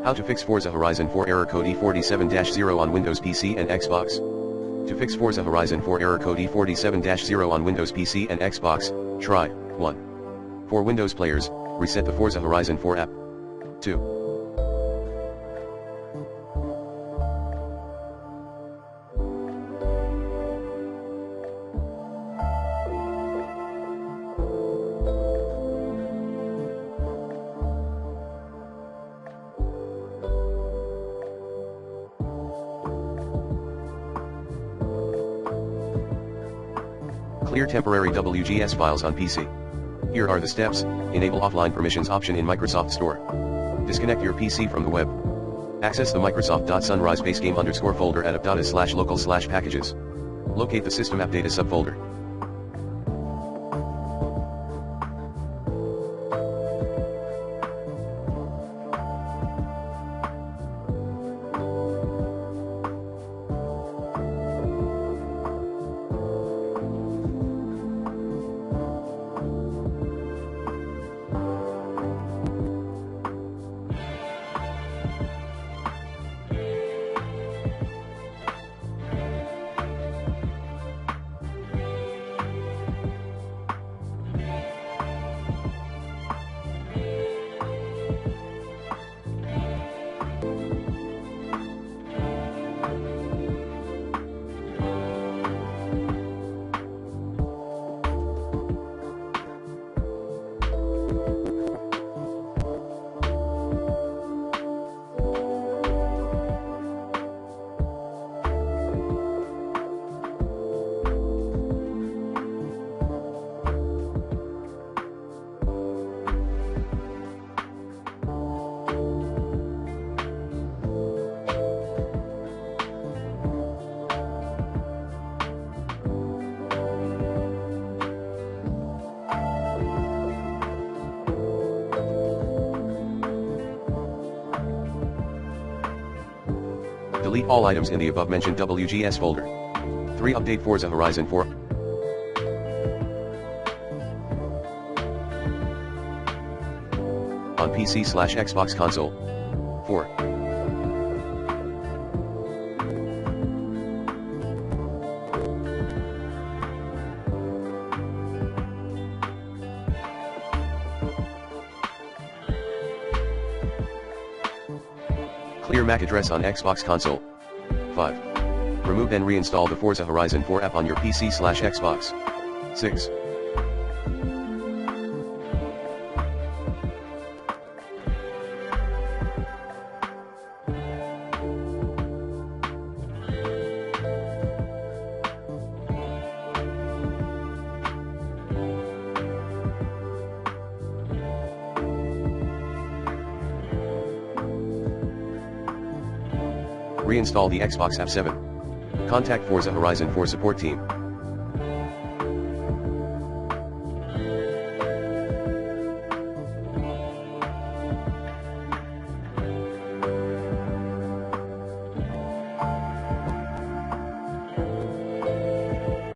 How to fix Forza Horizon 4 error code E47-0 on Windows PC and Xbox. To fix Forza Horizon 4 error code E47-0 on Windows PC and Xbox, try 1. For Windows players, reset the Forza Horizon 4 app. 2. Clear temporary WGS files on PC. Here are the steps. Enable offline permissions option in Microsoft Store. Disconnect your PC from the web. Access the Microsoft.Sunrise base game _ folder at app.is/local/packages. Locate the system app data subfolder. Delete all items in the above-mentioned WGS folder. 3. Update Forza Horizon 4. On PC/Xbox console. 4. Clear MAC address on Xbox console. 5. Remove and reinstall the Forza Horizon 4 app on your PC/Xbox. 6. Reinstall the Xbox app. 7. Contact Forza Horizon 4 support team.